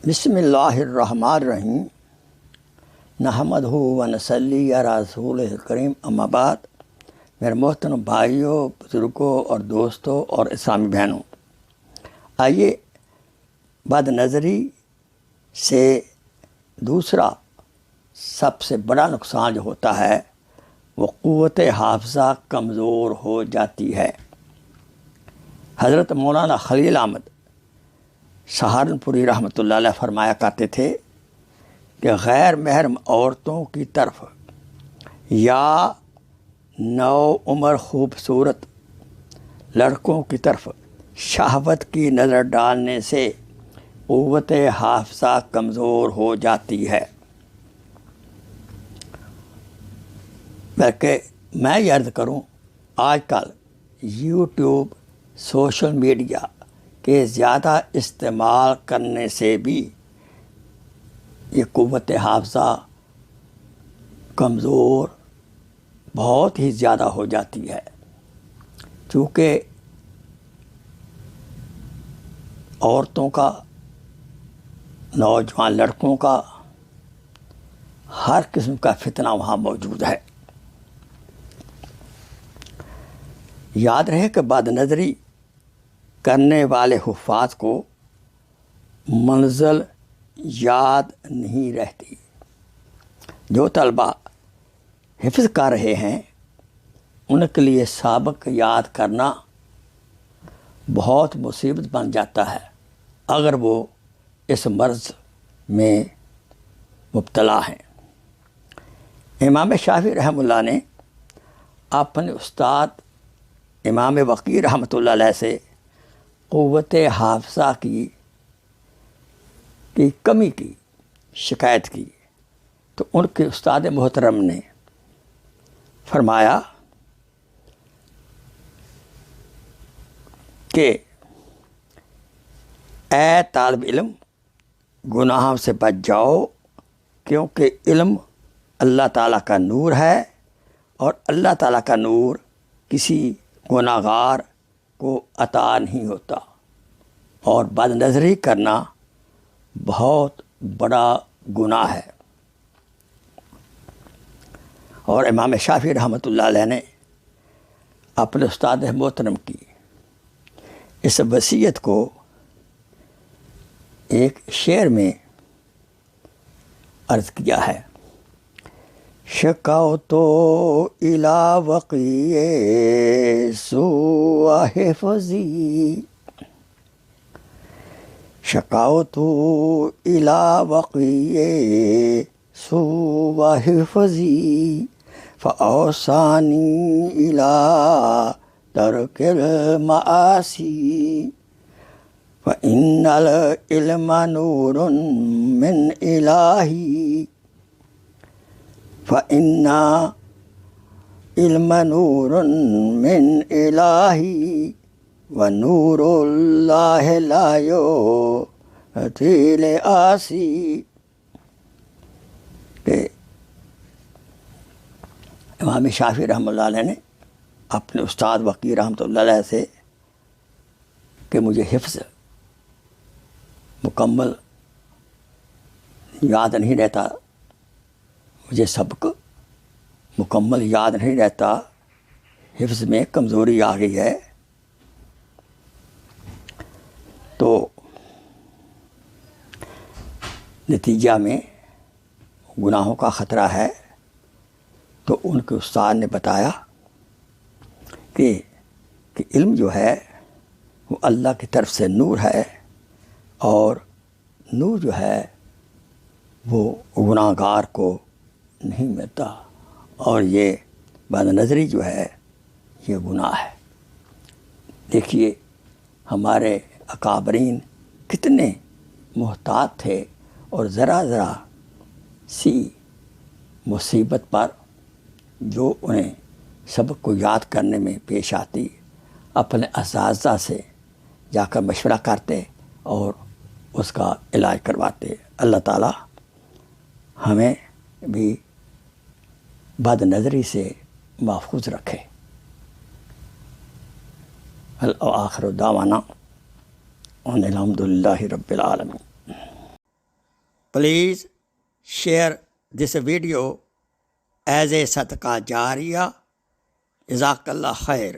بسم اللہ الرحمن الرحیم نحمدہ و نصلی علی رسولہ الکریم اما بعد۔ میرے محترم بھائیوں، بزرگوں اور دوستوں اور اسلامی بہنوں، آئیے بد نظری سے دوسرا سب سے بڑا نقصان جو ہوتا ہے وہ قوت حافظہ کمزور ہو جاتی ہے۔ حضرت مولانا خلیل احمد سہارنپوری رحمۃ اللہ علیہ فرمایا کرتے تھے کہ غیر محرم عورتوں کی طرف یا نو عمر خوبصورت لڑکوں کی طرف شہوت کی نظر ڈالنے سے قوت حافظہ کمزور ہو جاتی ہے۔ بلکہ میں یہ عرض کروں، آج کل یوٹیوب، سوشل میڈیا کے زیادہ استعمال کرنے سے بھی یہ قوت حافظہ کمزور بہت ہی زیادہ ہو جاتی ہے، چونکہ عورتوں کا، نوجوان لڑکوں کا ہر قسم کا فتنہ وہاں موجود ہے۔ یاد رہے کہ بد نظری کرنے والے حفاظ کو منزل یاد نہیں رہتی۔ جو طلبہ حفظ کر رہے ہیں ان کے لیے سابق یاد کرنا بہت مصیبت بن جاتا ہے اگر وہ اس مرض میں مبتلا ہیں۔ امام شافعی رحمہ اللہ نے اپنے استاد امام وقی رحمۃ اللہ علیہ سے قوت حافظہ کی کمی کی شکایت کی تو ان کے استاد محترم نے فرمایا کہ اے طالب علم، گناہوں سے بچ جاؤ، کیونکہ علم اللہ تعالیٰ کا نور ہے اور اللہ تعالیٰ کا نور کسی گناہگار کو عطا نہیں ہوتا، اور بد نظری کرنا بہت بڑا گناہ ہے۔ اور امام شافعی رحمۃ اللہ علیہ نے اپنے استاد محترم کی اس وصیت کو ایک شعر میں عرض کیا ہے: شکوت الی وقی سوء حفظی، شکوت الی وقی سوء حفظی فاوصانی الی ترک المعاصی فإن العلم نور من الہی فإن علم نور من الہی ونور اللہ لا یؤتی لعاصی۔ کہ امام شافعی رحمۃ اللہ علیہ نے اپنے استاد وقی رحمۃ اللہ علیہ سے کہ مجھے حفظ مکمل یاد نہیں رہتا، مجھے سبق مکمل یاد نہیں رہتا، حفظ میں کمزوری آ گئی ہے، تو نتیجہ میں گناہوں کا خطرہ ہے۔ تو ان کے استاد نے بتایا کہ علم جو ہے وہ اللہ کی طرف سے نور ہے، اور نور جو ہے وہ گناہگار کو نہیں ملتا، اور یہ بد نظری جو ہے یہ گناہ ہے۔ دیکھیے ہمارے اکابرین کتنے محتاط تھے، اور ذرا ذرا سی مصیبت پر جو انہیں سبق کو یاد کرنے میں پیش آتی، اپنے اساتذہ سے جا کر مشورہ کرتے اور اس کا علاج کرواتے۔ اللہ تعالیٰ ہمیں بھی بد نظری سے محفوظ رکھے۔ آخر دعوانا ان الحمد للہ رب العالمین۔ Please share this video as a صدقہ جاریہ. جزاک اللہ خیر.